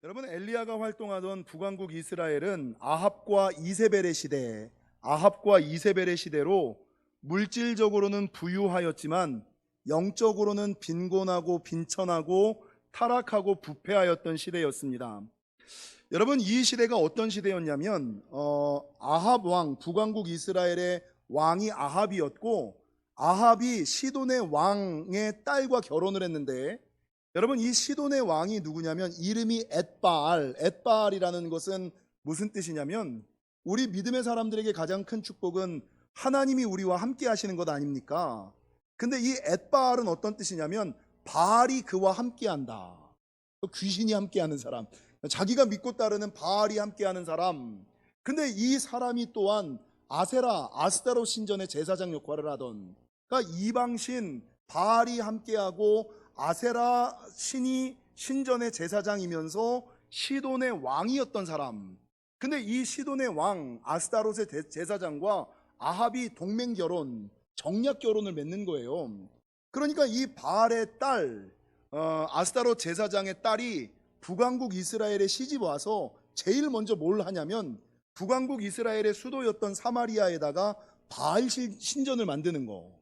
여러분, 엘리야가 활동하던 북왕국 이스라엘은 아합과 이세벨의 시대로 물질적으로는 부유하였지만 영적으로는 빈곤하고 빈천하고 타락하고 부패하였던 시대였습니다. 여러분, 이 시대가 어떤 시대였냐면 아합 왕, 북왕국 이스라엘의 왕이 아합이었고, 아합이 시돈의 왕의 딸과 결혼을 했는데, 여러분, 이 시돈의 왕이 누구냐면 이름이 엣바알이라는 것은 무슨 뜻이냐면, 우리 믿음의 사람들에게 가장 큰 축복은 하나님이 우리와 함께 하시는 것 아닙니까? 근데 이 엣바알은 어떤 뜻이냐면 바알이 그와 함께한다. 귀신이 함께하는 사람, 자기가 믿고 따르는 바알이 함께하는 사람. 근데 이 사람이 또한 아스타롯 신전의 제사장 역할을 하던, 그러니까 이방신 바알이 함께하고 아세라 신이 신전의 제사장이면서 시돈의 왕이었던 사람. 근데 이 시돈의 왕 아스타롯의 제사장과 아합이 동맹 결혼, 정략 결혼을 맺는 거예요. 그러니까 이 바알의 딸, 아스타롯 제사장의 딸이 북왕국 이스라엘에 시집 와서 제일 먼저 뭘 하냐면 북왕국 이스라엘의 수도였던 사마리아에다가 바알 신전을 만드는 거.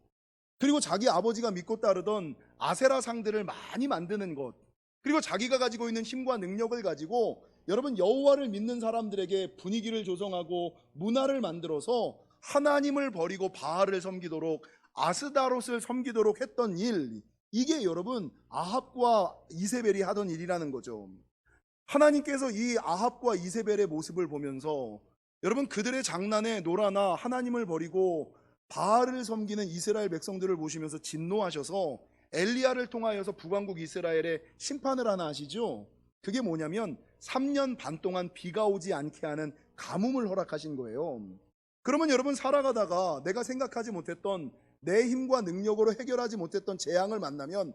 그리고 자기 아버지가 믿고 따르던 아세라 상들을 많이 만드는 것, 그리고 자기가 가지고 있는 힘과 능력을 가지고 여러분 여호와를 믿는 사람들에게 분위기를 조성하고 문화를 만들어서 하나님을 버리고 바알을 섬기도록, 아스다롯을 섬기도록 했던 일, 이게 여러분 아합과 이세벨이 하던 일이라는 거죠. 하나님께서 이 아합과 이세벨의 모습을 보면서 여러분 그들의 장난에 놀아나 하나님을 버리고 바알을 섬기는 이스라엘 백성들을 보시면서 진노하셔서 엘리야를 통하여서 북왕국 이스라엘에 심판을 하나 하시죠. 그게 뭐냐면 3년 반 동안 비가 오지 않게 하는 가뭄을 허락하신 거예요. 그러면 여러분 살아가다가 내가 생각하지 못했던, 내 힘과 능력으로 해결하지 못했던 재앙을 만나면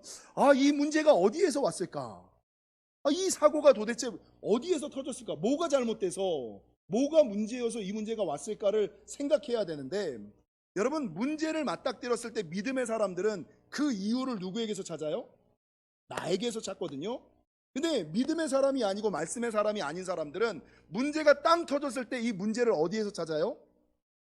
이 문제가 어디에서 왔을까? 이 사고가 도대체 어디에서 터졌을까? 뭐가 잘못돼서, 뭐가 문제여서 이 문제가 왔을까를 생각해야 되는데, 여러분 문제를 맞닥뜨렸을 때 믿음의 사람들은 그 이유를 누구에게서 찾아요? 나에게서 찾거든요. 근데 믿음의 사람이 아니고 말씀의 사람이 아닌 사람들은 문제가 땅 터졌을 때 이 문제를 어디에서 찾아요?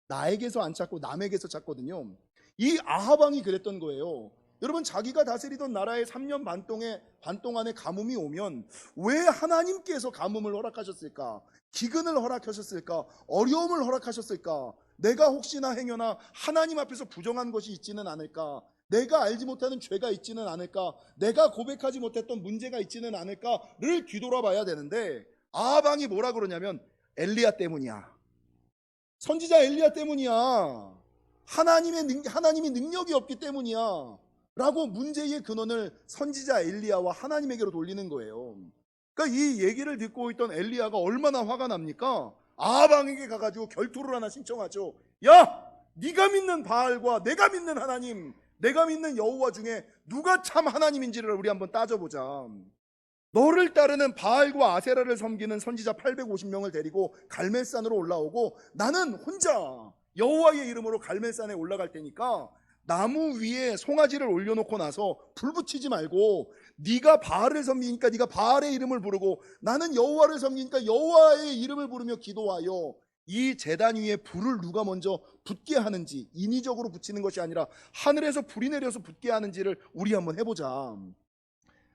나에게서 안 찾고 남에게서 찾거든요. 이 아합 왕이 그랬던 거예요. 여러분 자기가 다스리던 나라에 3년 반 동안의 가뭄이 오면 왜 하나님께서 가뭄을 허락하셨을까? 기근을 허락하셨을까? 어려움을 허락하셨을까? 내가 혹시나 행여나 하나님 앞에서 부정한 것이 있지는 않을까? 내가 알지 못하는 죄가 있지는 않을까? 내가 고백하지 못했던 문제가 있지는 않을까를 뒤돌아봐야 되는데, 아합 왕이 뭐라 그러냐면 엘리야 때문이야. 선지자 엘리야 때문이야. 하나님이 능력이 없기 때문이야. 라고 문제의 근원을 선지자 엘리야와 하나님에게로 돌리는 거예요. 그러니까 이 얘기를 듣고 있던 엘리야가 얼마나 화가 납니까? 아합 왕에게 가가지고 결투를 하나 신청하죠. 야, 네가 믿는 바알과 내가 믿는 하나님, 내가 믿는 여호와 중에 누가 참 하나님인지를 우리 한번 따져보자. 너를 따르는 바알과 아세라를 섬기는 선지자 850명을 데리고 갈멜산으로 올라오고, 나는 혼자 여호와의 이름으로 갈멜산에 올라갈 테니까 나무 위에 송아지를 올려놓고 나서 불 붙이지 말고, 네가 바알을 섬기니까 네가 바알의 이름을 부르고, 나는 여호와를 섬기니까 여호와의 이름을 부르며 기도하여 이 제단 위에 불을 누가 먼저 붙게 하는지, 인위적으로 붙이는 것이 아니라 하늘에서 불이 내려서 붙게 하는지를 우리 한번 해보자.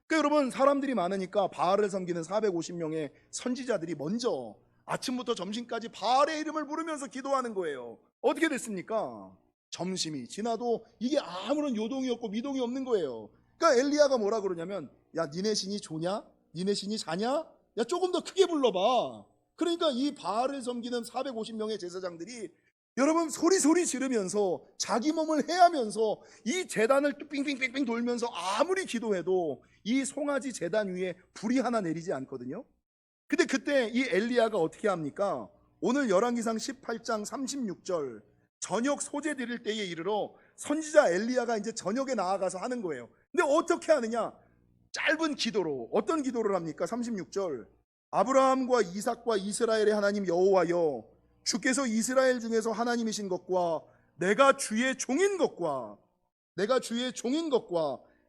그러니까 여러분 사람들이 많으니까 바알을 섬기는 450명의 선지자들이 먼저 아침부터 점심까지 바알의 이름을 부르면서 기도하는 거예요. 어떻게 됐습니까? 점심이 지나도 이게 아무런 요동이 없고 미동이 없는 거예요. 그러니까 엘리야가 뭐라 그러냐면, 야, 니네 신이 조냐? 니네 신이 자냐? 야, 조금 더 크게 불러봐. 그러니까 이 바알을 섬기는 450명의 제사장들이 여러분 소리 지르면서 자기 몸을 해하면서 이 제단을 빙빙빙빙 돌면서 아무리 기도해도 이 송아지 제단 위에 불이 하나 내리지 않거든요. 근데 그때 이 엘리야가 어떻게 합니까? 오늘 열왕기상 18장 36절, 저녁 소재 드릴 때에 이르러 선지자 엘리야가 이제 저녁에 나아가서 하는 거예요. 근데 어떻게 하느냐? 짧은 기도로. 어떤 기도를 합니까? 36절, 아브라함과 이삭과 이스라엘의 하나님 여호와여, 주께서 이스라엘 중에서 하나님이신 것과 내가 주의 종인 것과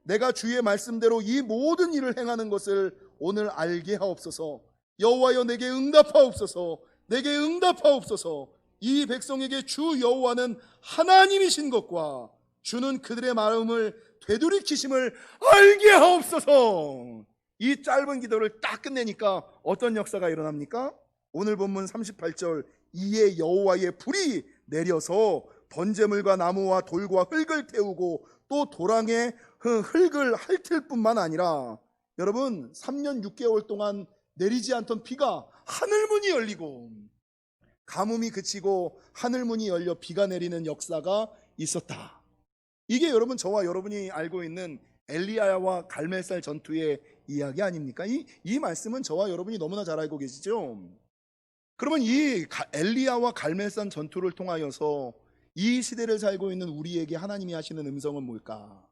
내가 주의 말씀대로 이 모든 일을 행하는 것을 오늘 알게 하옵소서. 여호와여 내게 응답하옵소서. 내게 응답하옵소서. 이 백성에게 주 여호와는 하나님이신 것과 주는 그들의 마음을 되돌이키심을 알게 하옵소서. 이 짧은 기도를 딱 끝내니까 어떤 역사가 일어납니까? 오늘 본문 38절, 이에 여호와의 불이 내려서 번제물과 나무와 돌과 흙을 태우고 또 도랑에 흙을 핥을 뿐만 아니라, 여러분 3년 6개월 동안 내리지 않던 비가 하늘문이 열리고 가뭄이 그치고 하늘문이 열려 비가 내리는 역사가 있었다. 이게 여러분 저와 여러분이 알고 있는 엘리야와 갈멜살 전투의 이야기 아닙니까? 이 말씀은 저와 여러분이 너무나 잘 알고 계시죠? 그러면 이 엘리야와 갈멜산 전투를 통하여서 이 시대를 살고 있는 우리에게 하나님이 하시는 음성은 뭘까?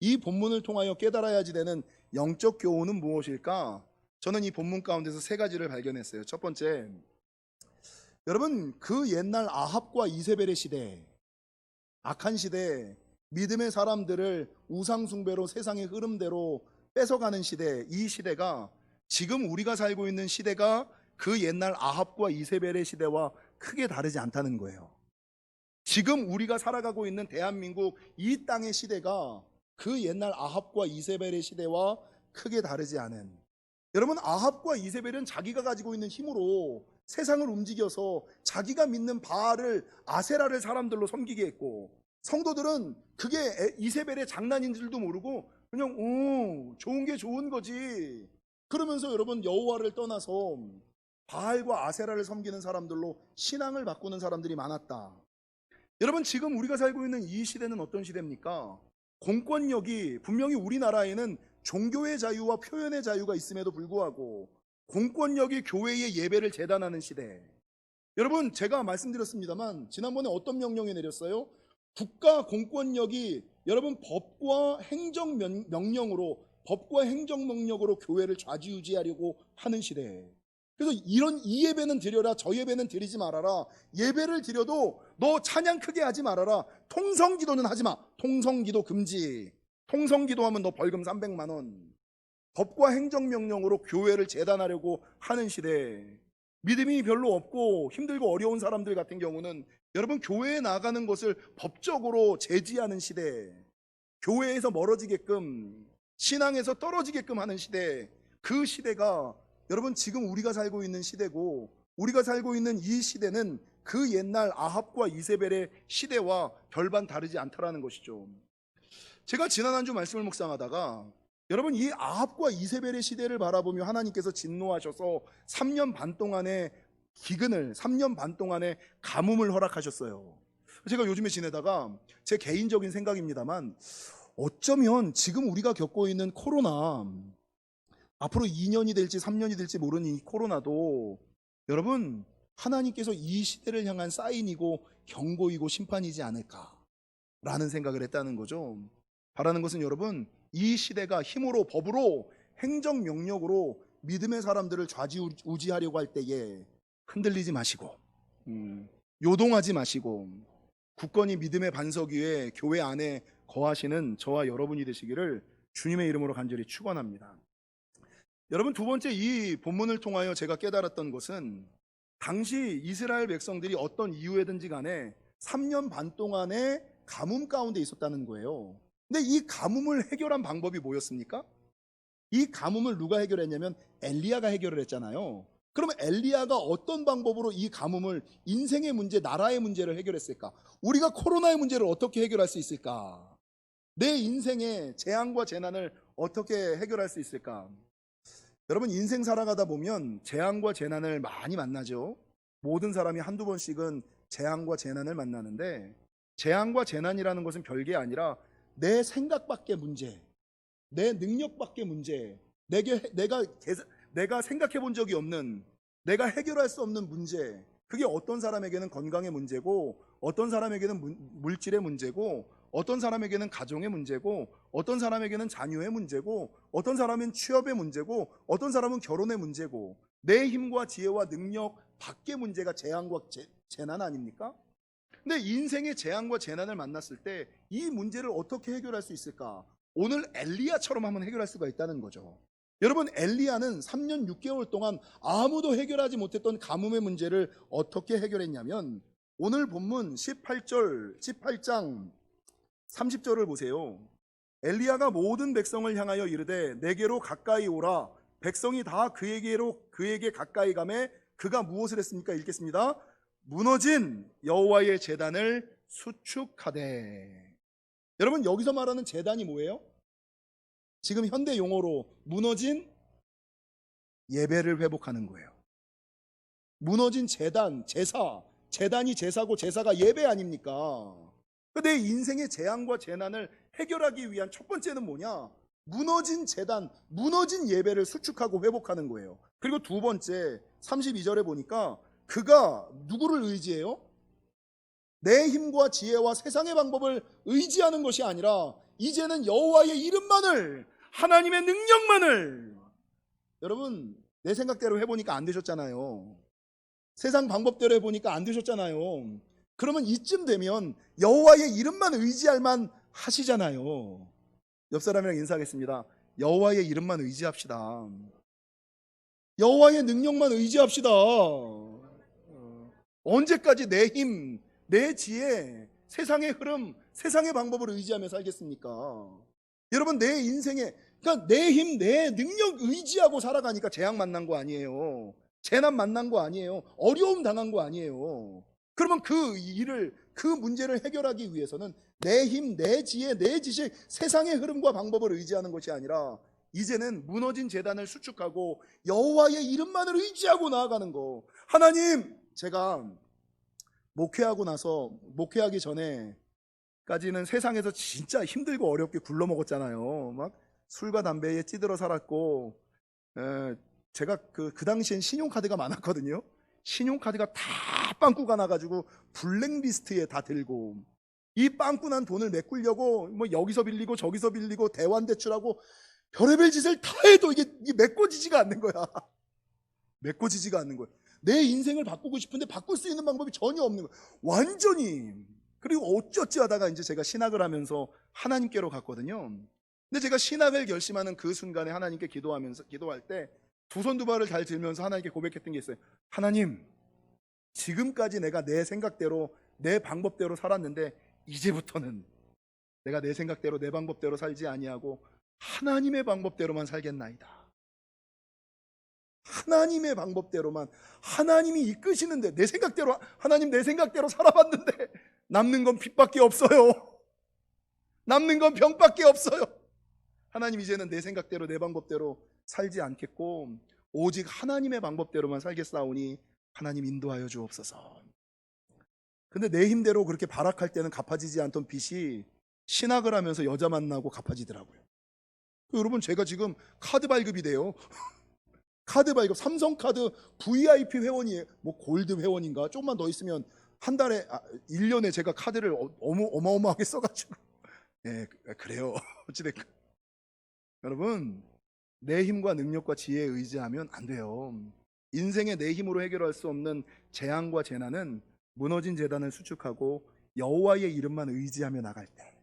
이 본문을 통하여 깨달아야지 되는 영적 교훈은 무엇일까? 저는 이 본문 가운데서 세 가지를 발견했어요. 첫 번째, 여러분 그 옛날 아합과 이세벨의 시대, 악한 시대, 믿음의 사람들을 우상숭배로 세상의 흐름대로 뺏어가는 시대, 이 시대가 지금 우리가 살고 있는 시대가 그 옛날 아합과 이세벨의 시대와 크게 다르지 않다는 거예요. 지금 우리가 살아가고 있는 대한민국 이 땅의 시대가 그 옛날 아합과 이세벨의 시대와 크게 다르지 않은, 여러분 아합과 이세벨은 자기가 가지고 있는 힘으로 세상을 움직여서 자기가 믿는 바알을, 아세라를 사람들로 섬기게 했고, 성도들은 그게 이세벨의 장난인 줄도 모르고 그냥 좋은 게 좋은 거지 그러면서 여러분 여호와를 떠나서 바알과 아세라를 섬기는 사람들로 신앙을 바꾸는 사람들이 많았다. 여러분 지금 우리가 살고 있는 이 시대는 어떤 시대입니까? 공권력이, 분명히 우리나라에는 종교의 자유와 표현의 자유가 있음에도 불구하고 공권력이 교회의 예배를 재단하는 시대. 여러분 제가 말씀드렸습니다만 지난번에 어떤 명령이 내렸어요? 국가 공권력이 여러분 법과 행정명령으로, 법과 행정명령으로 교회를 좌지우지하려고 하는 시대. 그래서 이 예배는 드려라, 저 예배는 드리지 말아라. 예배를 드려도 너 찬양 크게 하지 말아라. 통성기도는 하지 마. 통성기도 금지. 통성기도하면 너 벌금 300만 원. 법과 행정명령으로 교회를 재단하려고 하는 시대. 믿음이 별로 없고 힘들고 어려운 사람들 같은 경우는 여러분 교회에 나가는 것을 법적으로 제지하는 시대, 교회에서 멀어지게끔, 신앙에서 떨어지게끔 하는 시대, 그 시대가 여러분 지금 우리가 살고 있는 시대고, 우리가 살고 있는 이 시대는 그 옛날 아합과 이세벨의 시대와 별반 다르지 않다라는 것이죠. 제가 지난 한 주 말씀을 묵상하다가 여러분 이 아합과 이세벨의 시대를 바라보며 하나님께서 진노하셔서 3년 반 동안의 기근을, 3년 반 동안의 가뭄을 허락하셨어요. 제가 요즘에 지내다가 제 개인적인 생각입니다만, 어쩌면 지금 우리가 겪고 있는 코로나, 앞으로 2년이 될지 3년이 될지 모르는 이 코로나도 여러분 하나님께서 이 시대를 향한 사인이고 경고이고 심판이지 않을까라는 생각을 했다는 거죠. 바라는 것은 여러분 이 시대가 힘으로, 법으로, 행정명령으로 믿음의 사람들을 좌지우지하려고 할 때에 흔들리지 마시고, 요동하지 마시고, 굳건히 믿음의 반석 위에 교회 안에 거하시는 저와 여러분이 되시기를 주님의 이름으로 간절히 축원합니다. 여러분 두 번째, 이 본문을 통하여 제가 깨달았던 것은 당시 이스라엘 백성들이 어떤 이유에든지 간에 3년 반 동안의 가뭄 가운데 있었다는 거예요. 근데 이 가뭄을 해결한 방법이 뭐였습니까? 이 가뭄을 누가 해결했냐면 엘리야가 해결을 했잖아요. 그러면 엘리야가 어떤 방법으로 이 가뭄을, 인생의 문제, 나라의 문제를 해결했을까? 우리가 코로나의 문제를 어떻게 해결할 수 있을까? 내 인생의 재앙과 재난을 어떻게 해결할 수 있을까? 여러분 인생 살아가다 보면 재앙과 재난을 많이 만나죠. 모든 사람이 한두 번씩은 재앙과 재난을 만나는데, 재앙과 재난이라는 것은 별게 아니라 내 생각밖에 문제, 내 능력밖에 문제, 내가 생각해 본 적이 없는, 내가 해결할 수 없는 문제, 그게 어떤 사람에게는 건강의 문제고, 어떤 사람에게는 물질의 문제고, 어떤 사람에게는 가정의 문제고, 어떤 사람에게는 자녀의 문제고, 어떤 사람은 취업의 문제고, 어떤 사람은 결혼의 문제고, 내 힘과 지혜와 능력 밖의 문제가 재앙과 재난 아닙니까? 근데 인생의 재앙과 재난을 만났을 때 이 문제를 어떻게 해결할 수 있을까? 오늘 엘리야처럼 한번 해결할 수가 있다는 거죠. 여러분, 엘리야는 3년 6개월 동안 아무도 해결하지 못했던 가뭄의 문제를 어떻게 해결했냐면, 오늘 본문 18장 30절을 보세요. 엘리야가 모든 백성을 향하여 이르되 내게로 가까이 오라. 백성이 다 그에게 가까이 가매 그가 무엇을 했습니까? 읽겠습니다. 무너진 여호와의 제단을 수축하되. 여러분, 여기서 말하는 제단이 뭐예요? 지금 현대 용어로 무너진 예배를 회복하는 거예요. 무너진 제단, 제사. 제단이 제사고 제사가 예배 아닙니까? 내 인생의 재앙과 재난을 해결하기 위한 첫 번째는 뭐냐? 무너진 제단, 무너진 예배를 수축하고 회복하는 거예요. 그리고 두 번째 32절에 보니까 그가 누구를 의지해요? 내 힘과 지혜와 세상의 방법을 의지하는 것이 아니라 이제는 여호와의 이름만을, 하나님의 능력만을. 여러분, 내 생각대로 해보니까 안 되셨잖아요. 세상 방법대로 해보니까 안 되셨잖아요. 그러면 이쯤 되면 여호와의 이름만 의지할 만 하시잖아요. 옆 사람이랑 인사하겠습니다. 여호와의 이름만 의지합시다. 여호와의 능력만 의지합시다. 언제까지 내 힘, 내 지혜, 세상의 흐름, 세상의 방법을 의지하며 살겠습니까? 여러분, 내 인생에, 그러니까 내 힘, 내 능력 의지하고 살아가니까 재앙 만난 거 아니에요. 재난 만난 거 아니에요. 어려움 당한 거 아니에요. 그러면 그 문제를 해결하기 위해서는 내 힘, 내 지혜, 내 지식, 세상의 흐름과 방법을 의지하는 것이 아니라 이제는 무너진 제단을 수축하고 여호와의 이름만을 의지하고 나아가는 거. 하나님, 제가 목회하기 전에까지는 세상에서 진짜 힘들고 어렵게 굴러먹었잖아요. 막 술과 담배에 찌들어 살았고, 제가 그 당시엔 신용카드가 많았거든요. 신용카드가 다 빵꾸가 나가지고 블랙리스트에 다 들고, 이 빵꾸 난 돈을 메꾸려고 뭐 여기서 빌리고 저기서 빌리고 대환대출하고 별의별 짓을 다 해도 이게 메꿔지지가 않는 거야. 메꿔지지가 않는 거야. 내 인생을 바꾸고 싶은데 바꿀 수 있는 방법이 전혀 없는 거야. 완전히. 그리고 어쩌지 하다가 이제 제가 신학을 하면서 하나님께로 갔거든요. 근데 제가 신학을 결심하는 그 순간에 하나님께 기도할 때 두 손 두 발을 잘 들면서 하나님께 고백했던 게 있어요. 하나님, 지금까지 내가 내 생각대로, 내 방법대로 살았는데 이제부터는 내가 내 생각대로, 내 방법대로 살지 아니하고 하나님의 방법대로만 살겠나이다. 하나님의 방법대로만, 하나님이 이끄시는데, 내 생각대로, 하나님 내 생각대로 살아봤는데 남는 건 빚밖에 없어요. 남는 건 병밖에 없어요. 하나님, 이제는 내 생각대로, 내 방법대로 살지 않겠고 오직 하나님의 방법대로만 살겠사오니 하나님 인도하여 주옵소서. 근데 내 힘대로 그렇게 발악할 때는 갚아지지 않던 빚이 신학을 하면서 여자 만나고 갚아지더라고요. 여러분, 제가 지금 카드 발급이 돼요. 카드 발급, 삼성카드 VIP 회원이에요. 뭐 골드 회원인가? 조금만 더 있으면 한 달에 1년에 제가 카드를 어마어마하게 써가지고. 네, 그래요. 어찌됐건 여러분, 내 힘과 능력과 지혜에 의지하면 안 돼요. 인생의 내 힘으로 해결할 수 없는 재앙과 재난은 무너진 제단을 수축하고 여호와의 이름만 의지하며 나갈 때.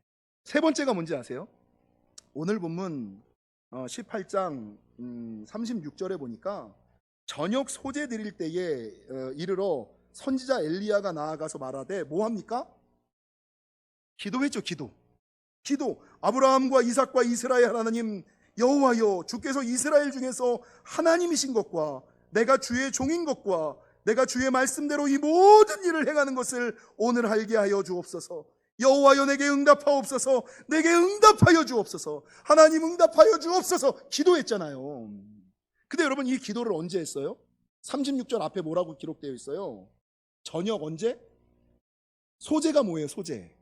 세 번째가 뭔지 아세요? 오늘 본문 18장 36절에 보니까 저녁 소재 드릴 때에 이르러 선지자 엘리야가 나아가서 말하되 뭐합니까? 기도했죠. 기도. 아브라함과 이삭과 이스라엘 하나님 여호와여, 주께서 이스라엘 중에서 하나님이신 것과 내가 주의 종인 것과 내가 주의 말씀대로 이 모든 일을 행하는 것을 오늘 알게 하여 주옵소서. 여호와여, 내게 응답하옵소서. 내게 응답하여 주옵소서. 하나님 응답하여 주옵소서. 기도했잖아요. 근데 여러분, 이 기도를 언제 했어요? 36절 앞에 뭐라고 기록되어 있어요? 저녁 언제? 소재가 뭐예요? 소재.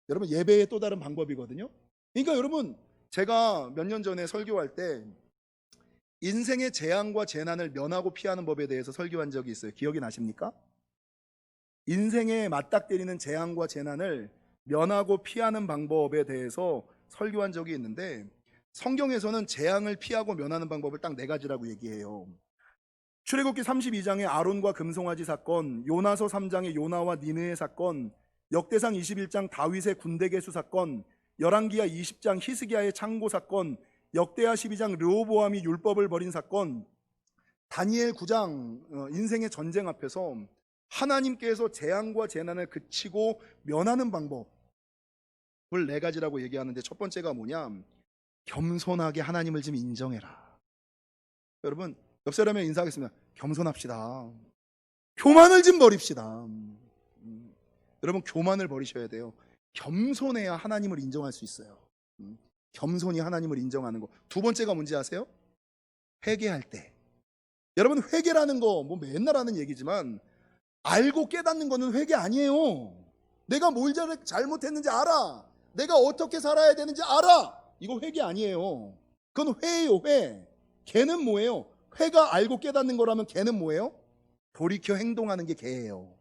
여러분, 예배의 또 다른 방법이거든요. 그러니까 여러분, 제가 몇 년 전에 설교할 때 인생의 재앙과 재난을 면하고 피하는 법에 대해서 설교한 적이 있어요. 기억이 나십니까? 인생에 맞닥뜨리는 재앙과 재난을 면하고 피하는 방법에 대해서 설교한 적이 있는데, 성경에서는 재앙을 피하고 면하는 방법을 딱 네 가지라고 얘기해요. 출애굽기 32장의 아론과 금송아지 사건, 요나서 3장의 요나와 니느의 사건, 역대상 21장 다윗의 군대 개수 사건, 열왕기하 20장 히스기야의 창고 사건, 역대하 12장 르호보암이 율법을 버린 사건, 다니엘 9장 인생의 전쟁 앞에서 하나님께서 재앙과 재난을 그치고 면하는 방법을 네 가지라고 얘기하는데, 첫 번째가 뭐냐? 겸손하게 하나님을 좀 인정해라. 여러분, 옆 사람에 인사하겠습니다. 겸손합시다. 교만을 좀 버립시다. 여러분, 교만을 버리셔야 돼요. 겸손해야 하나님을 인정할 수 있어요. 겸손히 하나님을 인정하는 거. 두 번째가 뭔지 아세요? 회개할 때. 여러분, 회개라는 거 뭐 맨날 하는 얘기지만 알고 깨닫는 거는 회개 아니에요. 내가 뭘 잘못했는지 알아. 내가 어떻게 살아야 되는지 알아. 이거 회개 아니에요. 그건 회예요, 회. 개는 뭐예요? 회가 알고 깨닫는 거라면 개는 뭐예요? 돌이켜 행동하는 게 개예요.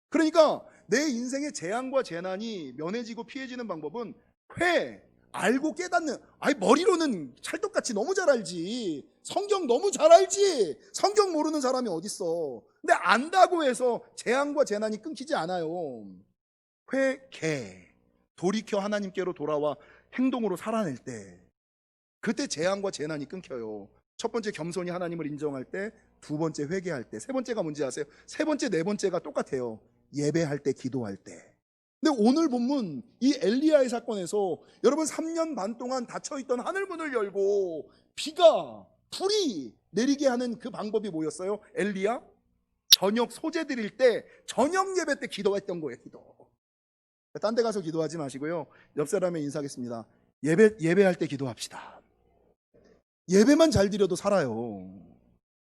그러니까 내 인생의 재앙과 재난이 면해지고 피해지는 방법은 회, 알고 깨닫는. 아니, 머리로는 찰떡같이 너무 잘 알지. 성경 너무 잘 알지. 성경 모르는 사람이 어딨어. 근데 안다고 해서 재앙과 재난이 끊기지 않아요. 회, 개. 돌이켜 하나님께로 돌아와 행동으로 살아낼 때, 그때 재앙과 재난이 끊겨요. 첫 번째 겸손히 하나님을 인정할 때, 두 번째 회개할 때, 세 번째가 뭔지 아세요? 세 번째, 네 번째가 똑같아요. 예배할 때, 기도할 때. 근데 오늘 본문 이 엘리야의 사건에서 여러분 3년 반 동안 닫혀있던 하늘문을 열고 비가, 불이 내리게 하는 그 방법이 뭐였어요? 엘리야? 저녁 소재 드릴 때, 저녁 예배 때 기도했던 거예요. 기도. 딴 데 가서 기도하지 마시고요, 옆 사람에 인사하겠습니다. 예배할 때 기도합시다. 예배만 잘 드려도 살아요.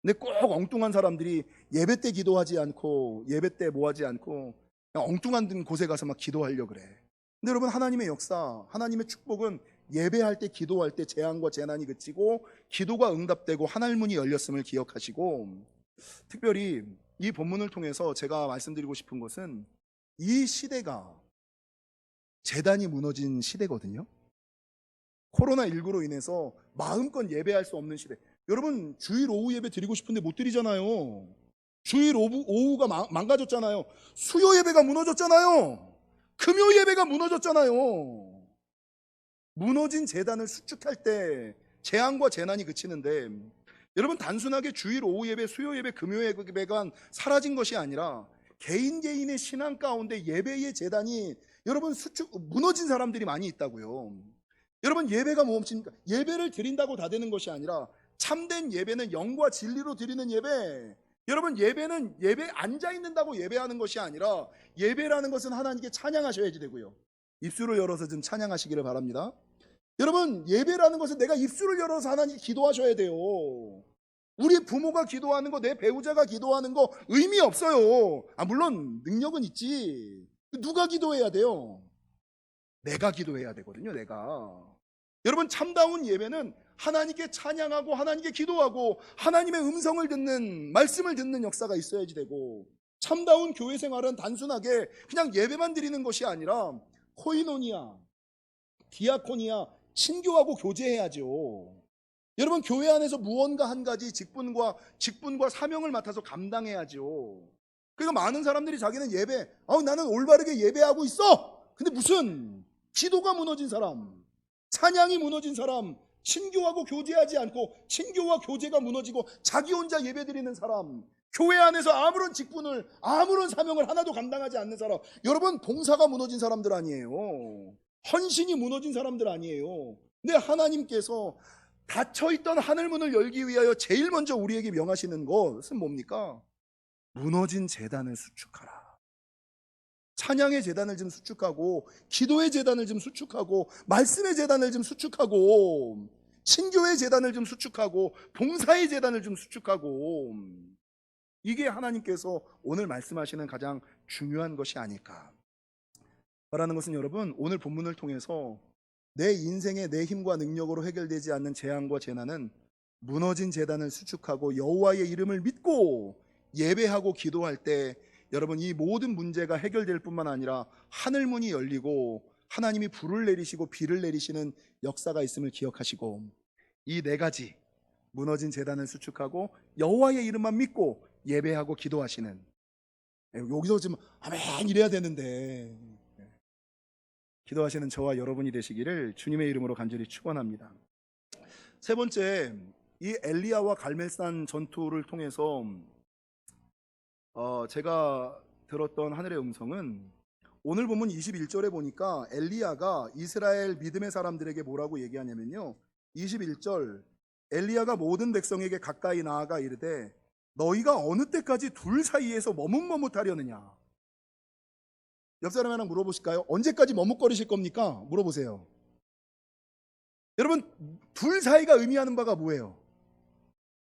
근데 꼭 엉뚱한 사람들이 예배 때 기도하지 않고, 예배 때 뭐 하지 않고 그냥 엉뚱한 곳에 가서 막 기도하려고 그래. 근데 여러분, 하나님의 역사, 하나님의 축복은 예배할 때, 기도할 때 재앙과 재난이 그치고 기도가 응답되고 하늘문이 열렸음을 기억하시고, 특별히 이 본문을 통해서 제가 말씀드리고 싶은 것은, 이 시대가 재단이 무너진 시대거든요. 코로나19로 인해서 마음껏 예배할 수 없는 시대. 여러분, 주일 오후 예배 드리고 싶은데 못 드리잖아요. 주일 오후가 망가졌잖아요. 수요 예배가 무너졌잖아요. 금요 예배가 무너졌잖아요. 무너진 재단을 수축할 때 재앙과 재난이 그치는데, 여러분, 단순하게 주일 오후 예배, 수요 예배, 금요 예배가 사라진 것이 아니라 개인의 신앙 가운데 예배의 재단이 여러분 무너진 사람들이 많이 있다고요. 여러분, 예배가 뭡니까? 예배를 드린다고 다 되는 것이 아니라 참된 예배는 영과 진리로 드리는 예배. 여러분, 예배는 예배 앉아 있는다고 예배하는 것이 아니라, 예배라는 것은 하나님께 찬양하셔야지 되고요. 입술을 열어서 좀 찬양하시기를 바랍니다. 여러분, 예배라는 것은 내가 입술을 열어서 하나님께 기도하셔야 돼요. 우리 부모가 기도하는 거, 내 배우자가 기도하는 거 의미 없어요. 물론 능력은 있지. 누가 기도해야 돼요? 내가 기도해야 되거든요. 내가. 여러분, 참다운 예배는 하나님께 찬양하고 하나님께 기도하고 하나님의 음성을 듣는, 말씀을 듣는 역사가 있어야지 되고, 참다운 교회 생활은 단순하게 그냥 예배만 드리는 것이 아니라 코이노니아, 디아코니아, 친교하고 교제해야죠. 여러분, 교회 안에서 무언가 한 가지 직분과 사명을 맡아서 감당해야죠. 그러니까 많은 사람들이 자기는 예배, 나는 올바르게 예배하고 있어. 근데 무슨 기도가 무너진 사람, 찬양이 무너진 사람, 친교하고 교제하지 않고 친교와 교제가 무너지고 자기 혼자 예배드리는 사람, 교회 안에서 아무런 직분을, 아무런 사명을 하나도 감당하지 않는 사람, 여러분, 봉사가 무너진 사람들 아니에요. 헌신이 무너진 사람들 아니에요. 근데 하나님께서 닫혀있던 하늘문을 열기 위하여 제일 먼저 우리에게 명하시는 것은 뭡니까? 무너진 재단을 수축하라. 찬양의 재단을 좀 수축하고, 기도의 재단을 좀 수축하고, 말씀의 재단을 좀 수축하고, 친교의 재단을 좀 수축하고, 봉사의 재단을 좀 수축하고, 이게 하나님께서 오늘 말씀하시는 가장 중요한 것이 아닐까. 말하는 것은, 여러분, 오늘 본문을 통해서 내 인생의 내 힘과 능력으로 해결되지 않는 재앙과 재난은 무너진 재단을 수축하고 여호와의 이름을 믿고 예배하고 기도할 때, 여러분, 이 모든 문제가 해결될 뿐만 아니라 하늘문이 열리고 하나님이 불을 내리시고 비를 내리시는 역사가 있음을 기억하시고, 이 네 가지, 무너진 재단을 수축하고 여호와의 이름만 믿고 예배하고 기도하시는, 여기서 지금 아멘 이래야 되는데 기도하시는 저와 여러분이 되시기를 주님의 이름으로 간절히 축원합니다. 세 번째, 이 엘리야와 갈멜산 전투를 통해서 제가 들었던 하늘의 음성은 오늘 본문 21절에 보니까 엘리야가 이스라엘 믿음의 사람들에게 뭐라고 얘기하냐면요, 21절, 엘리야가 모든 백성에게 가까이 나아가 이르되 너희가 어느 때까지 둘 사이에서 머뭇머뭇하려느냐. 옆 사람이랑 물어보실까요? 언제까지 머뭇거리실 겁니까? 물어보세요. 여러분, 둘 사이가 의미하는 바가 뭐예요?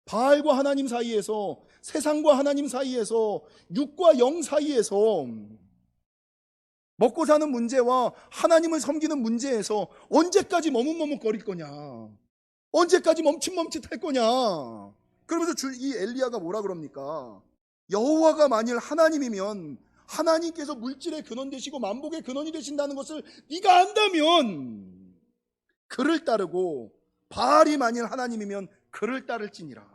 바알과 하나님 사이에서, 세상과 하나님 사이에서, 육과 영 사이에서, 먹고 사는 문제와 하나님을 섬기는 문제에서 언제까지 머뭇머뭇거릴 거냐, 언제까지 멈칫멈칫할 거냐. 그러면서 이 엘리야가 뭐라 그럽니까? 여호와가 만일 하나님이면 하나님께서 물질의 근원 되시고 만복의 근원이 되신다는 것을 네가 안다면 그를 따르고, 바알이 만일 하나님이면 그를 따를지니라.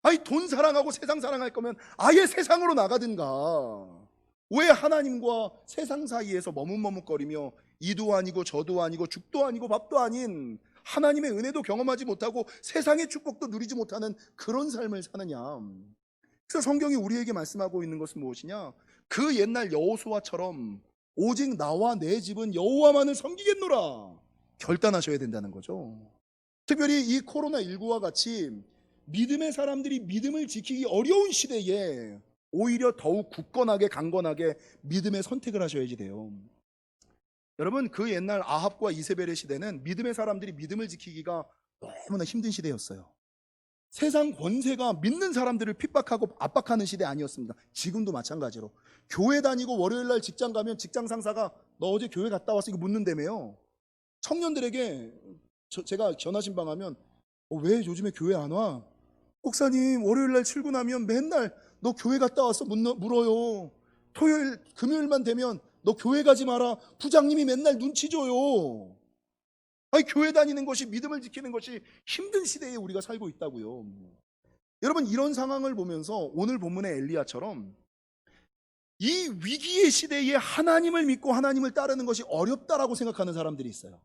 아니, 돈 사랑하고 세상 사랑할 거면 아예 세상으로 나가든가. 왜 하나님과 세상 사이에서 머뭇머뭇거리며 이도 아니고 저도 아니고 죽도 아니고 밥도 아닌 하나님의 은혜도 경험하지 못하고 세상의 축복도 누리지 못하는 그런 삶을 사느냐. 그래서 성경이 우리에게 말씀하고 있는 것은 무엇이냐? 그 옛날 여호수아처럼 오직 나와 내 집은 여호와만을 섬기겠노라 결단하셔야 된다는 거죠. 특별히 이 코로나19와 같이 믿음의 사람들이 믿음을 지키기 어려운 시대에 오히려 더욱 굳건하게 강건하게 믿음의 선택을 하셔야지 돼요. 여러분, 그 옛날 아합과 이세벨의 시대는 믿음의 사람들이 믿음을 지키기가 너무나 힘든 시대였어요. 세상 권세가 믿는 사람들을 핍박하고 압박하는 시대 아니었습니다. 지금도 마찬가지로 교회 다니고 월요일날 직장 가면 직장 상사가 너 어제 교회 갔다 왔어? 이거 묻는다며요. 청년들에게 제가 전화신방하면 왜 요즘에 교회 안 와? 목사님, 월요일날 출근하면 맨날 너 교회 갔다 왔어? 물어요. 토요일 금요일만 되면 너 교회 가지 마라, 부장님이 맨날 눈치 줘요. 아니, 교회 다니는 것이, 믿음을 지키는 것이 힘든 시대에 우리가 살고 있다고요. 여러분, 이런 상황을 보면서 오늘 본문의 엘리야처럼 이 위기의 시대에 하나님을 믿고 하나님을 따르는 것이 어렵다라고 생각하는 사람들이 있어요.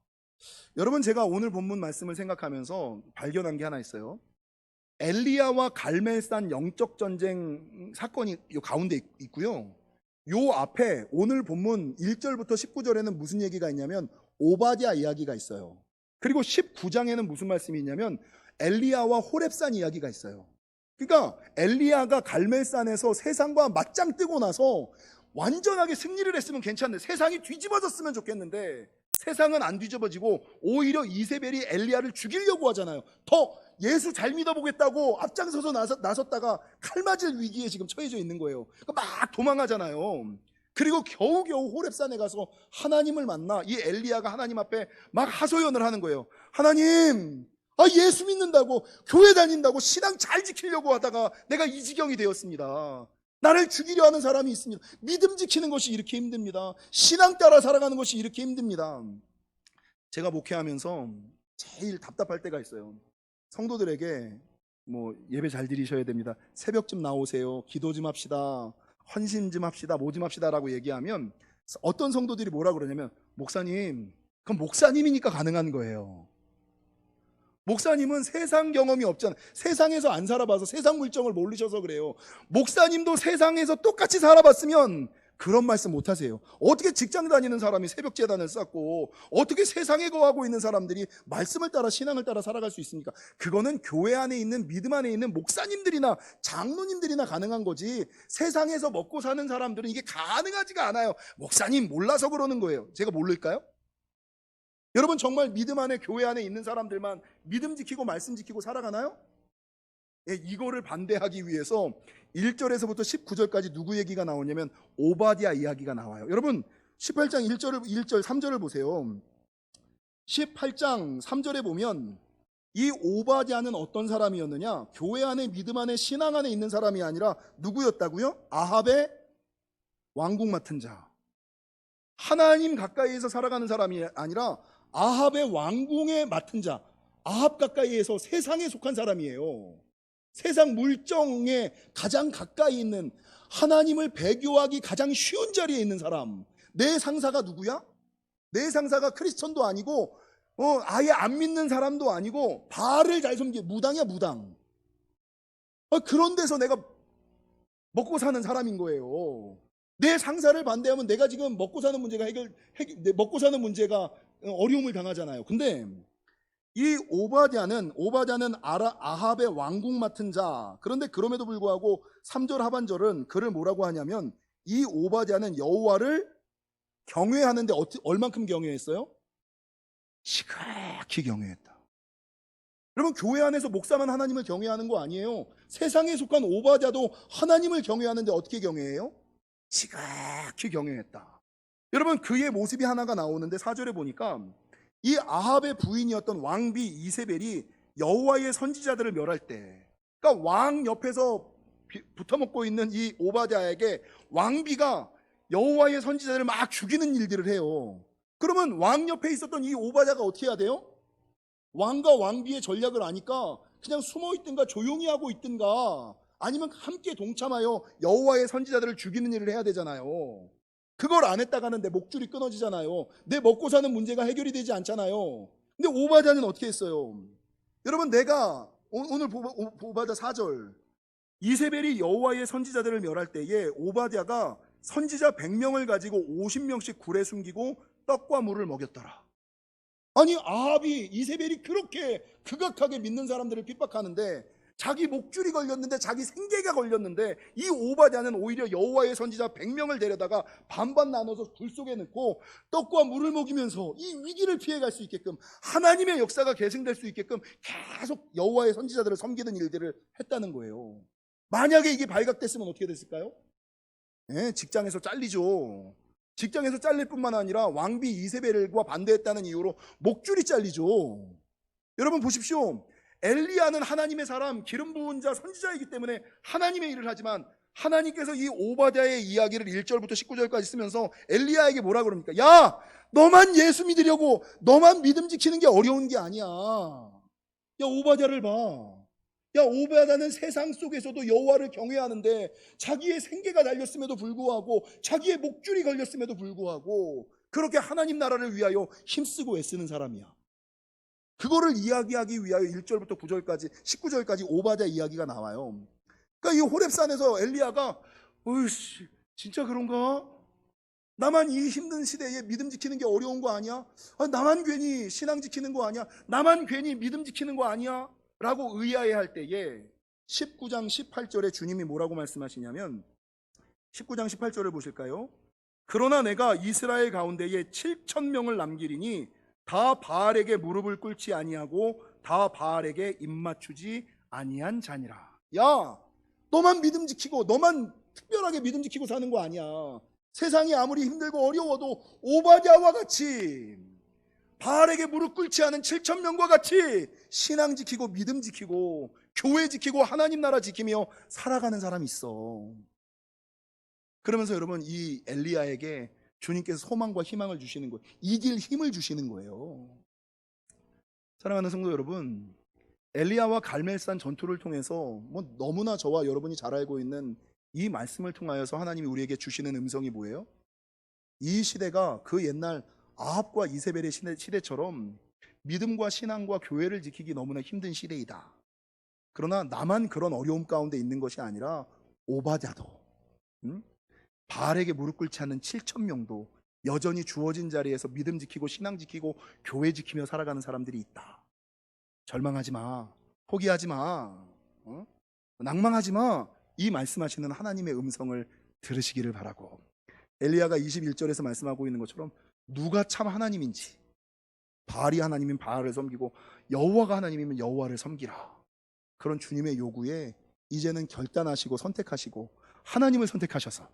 여러분, 제가 오늘 본문 말씀을 생각하면서 발견한 게 하나 있어요. 엘리야와 갈멜산 영적 전쟁 사건이 요 가운데 있고요, 요 앞에 오늘 본문 1절부터 19절에는 무슨 얘기가 있냐면 오바댜 이야기가 있어요. 그리고 19장에는 무슨 말씀이 있냐면 엘리야와 호렙산 이야기가 있어요. 그러니까 엘리야가 갈멜산에서 세상과 맞짱 뜨고 나서 완전하게 승리를 했으면 괜찮은데, 세상이 뒤집어졌으면 좋겠는데 세상은 안 뒤집어지고 오히려 이세벨이 엘리야를 죽이려고 하잖아요. 더 예수 잘 믿어보겠다고 앞장서서 나섰다가 칼 맞을 위기에 지금 처해져 있는 거예요. 그러니까 막 도망하잖아요. 그리고 겨우겨우 호렙산에 가서 하나님을 만나 이 엘리야가 하나님 앞에 막 하소연을 하는 거예요. 하나님, 예수 믿는다고, 교회 다닌다고, 신앙 잘 지키려고 하다가 내가 이 지경이 되었습니다. 나를 죽이려 하는 사람이 있습니다. 믿음 지키는 것이 이렇게 힘듭니다. 신앙 따라 살아가는 것이 이렇게 힘듭니다. 제가 목회하면서 제일 답답할 때가 있어요. 성도들에게 예배 잘 드리셔야 됩니다, 새벽쯤 나오세요, 기도 좀 합시다, 헌신 좀 합시다, 뭐 좀 합시다 라고 얘기하면 어떤 성도들이 뭐라 그러냐면, 목사님, 그럼 목사님이니까 가능한 거예요. 목사님은 세상 경험이 없잖아요. 세상에서 안 살아봐서 세상 물정을 모르셔서 그래요. 목사님도 세상에서 똑같이 살아봤으면 그런 말씀 못 하세요. 어떻게 직장 다니는 사람이 새벽 재단을 쌓고 어떻게 세상에 거하고 있는 사람들이 말씀을 따라 신앙을 따라 살아갈 수 있습니까? 그거는 교회 안에 있는, 믿음 안에 있는 목사님들이나 장로님들이나 가능한 거지, 세상에서 먹고 사는 사람들은 이게 가능하지가 않아요. 목사님 몰라서 그러는 거예요. 제가 모를까요? 여러분, 정말 믿음 안에, 교회 안에 있는 사람들만 믿음 지키고 말씀 지키고 살아가나요? 이거를 반대하기 위해서 1절에서부터 19절까지 누구 얘기가 나오냐면 오바댜 이야기가 나와요. 여러분, 18장 1절 3절을 보세요. 18장 3절에 보면 이 오바댜는 어떤 사람이었느냐? 교회 안에, 믿음 안에, 신앙 안에 있는 사람이 아니라 누구였다고요? 아합의 왕궁 맡은 자, 하나님 가까이에서 살아가는 사람이 아니라 아합의 왕궁에 맡은 자, 아합 가까이에서 세상에 속한 사람이에요. 세상 물정에 가장 가까이 있는, 하나님을 배교하기 가장 쉬운 자리에 있는 사람. 내 상사가 누구야? 내 상사가 크리스천도 아니고 아예 안 믿는 사람도 아니고 바알을 잘 섬기는 무당이야, 무당. 그런 데서 내가 먹고 사는 사람인 거예요. 내 상사를 반대하면 내가 지금 먹고 사는 문제가 먹고 사는 문제가 어려움을 당하잖아요. 근데 이 오바댜는 아합의 왕궁 맡은 자. 그런데 그럼에도 불구하고 3절 하반절은 그를 뭐라고 하냐면 이 오바댜는 여호와를 경외하는데 얼만큼 경외했어요? 지극히 경외했다. 여러분, 교회 안에서 목사만 하나님을 경외하는 거 아니에요. 세상에 속한 오바댜도 하나님을 경외하는데 어떻게 경외해요? 지극히 경외했다. 여러분, 그의 모습이 하나가 나오는데 4절에 보니까 이 아합의 부인이었던 왕비 이세벨이 여호와의 선지자들을 멸할 때, 그러니까 왕 옆에서 붙어먹고 있는 이 오바댜에게 왕비가 여호와의 선지자들을 막 죽이는 일들을 해요. 그러면 왕 옆에 있었던 이 오바댜가 어떻게 해야 돼요? 왕과 왕비의 전략을 아니까 그냥 숨어 있든가 조용히 하고 있든가 아니면 함께 동참하여 여호와의 선지자들을 죽이는 일을 해야 되잖아요. 그걸 안 했다가는 내 목줄이 끊어지잖아요. 내 먹고 사는 문제가 해결이 되지 않잖아요. 근데 오바댜는 어떻게 했어요? 여러분, 내가 오늘 오바댜 4절, 이세벨이 여호와의 선지자들을 멸할 때에 오바댜가 선지자 100명을 가지고 50명씩 굴에 숨기고 떡과 물을 먹였더라. 아니, 아합이, 이세벨이 그렇게 극악하게 믿는 사람들을 핍박하는데 자기 목줄이 걸렸는데, 자기 생계가 걸렸는데, 이 오바댜는 오히려 여호와의 선지자 100명을 데려다가 반반 나눠서 불 속에 넣고 떡과 물을 먹이면서 이 위기를 피해갈 수 있게끔, 하나님의 역사가 계승될 수 있게끔 계속 여호와의 선지자들을 섬기는 일들을 했다는 거예요. 만약에 이게 발각됐으면 어떻게 됐을까요? 직장에서 잘리죠. 직장에서 잘릴 뿐만 아니라 왕비 이세벨과 반대했다는 이유로 목줄이 잘리죠. 여러분 보십시오. 엘리야는 하나님의 사람, 기름 부은 자, 선지자이기 때문에 하나님의 일을 하지만 하나님께서 이 오바댜의 이야기를 1절부터 19절까지 쓰면서 엘리야에게 뭐라 그럽니까? 야, 너만 예수 믿으려고, 너만 믿음 지키는 게 어려운 게 아니야. 야, 오바댜를 봐. 야, 오바댜는 세상 속에서도 여호와를 경외하는데 자기의 생계가 달렸음에도 불구하고, 자기의 목줄이 걸렸음에도 불구하고 그렇게 하나님 나라를 위하여 힘쓰고 애쓰는 사람이야. 그거를 이야기하기 위하여 1절부터 9절까지 19절까지 오바댜 이야기가 나와요. 그러니까 이 호렙산에서 엘리야가 어이씨, 진짜 그런가? 나만 이 힘든 시대에 믿음 지키는 게 어려운 거 아니야? 나만 괜히 신앙 지키는 거 아니야? 나만 괜히 믿음 지키는 거 아니야? 라고 의아해할 때에 19장 18절에 주님이 뭐라고 말씀하시냐면 19장 18절을 보실까요? 그러나 내가 이스라엘 가운데에 7,000명을 남기리니 다 바알에게 무릎을 꿇지 아니하고 다 바알에게 입맞추지 아니한 자니라. 야, 너만 믿음 지키고, 너만 특별하게 믿음 지키고 사는 거 아니야. 세상이 아무리 힘들고 어려워도 오바댜와 같이 바알에게 무릎 꿇지 않은 7,000명과 같이 신앙 지키고 믿음 지키고 교회 지키고 하나님 나라 지키며 살아가는 사람이 있어. 그러면서 여러분, 이 엘리야에게 주님께서 소망과 희망을 주시는 거예요. 이길 힘을 주시는 거예요. 사랑하는 성도 여러분, 엘리야와 갈멜산 전투를 통해서 너무나 저와 여러분이 잘 알고 있는 이 말씀을 통하여서 하나님이 우리에게 주시는 음성이 뭐예요? 이 시대가 그 옛날 아합과 이세벨의 시대처럼 믿음과 신앙과 교회를 지키기 너무나 힘든 시대이다. 그러나 나만 그런 어려움 가운데 있는 것이 아니라 오바댜도, 바알에게 무릎 꿇지 않는 7,000명도 여전히 주어진 자리에서 믿음 지키고 신앙 지키고 교회 지키며 살아가는 사람들이 있다. 절망하지 마. 포기하지 마. 낭망하지 마. 이 말씀하시는 하나님의 음성을 들으시기를 바라고, 엘리야가 21절에서 말씀하고 있는 것처럼 누가 참 하나님인지, 바알이 하나님이면 바알을 섬기고 여호와가 하나님이면 여호와를 섬기라. 그런 주님의 요구에 이제는 결단하시고 선택하시고 하나님을 선택하셔서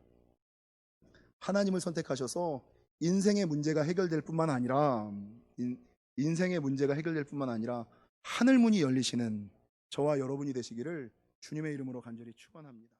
인생의 문제가 해결될 뿐만 아니라 하늘 문이 열리시는 저와 여러분이 되시기를 주님의 이름으로 간절히 축원합니다.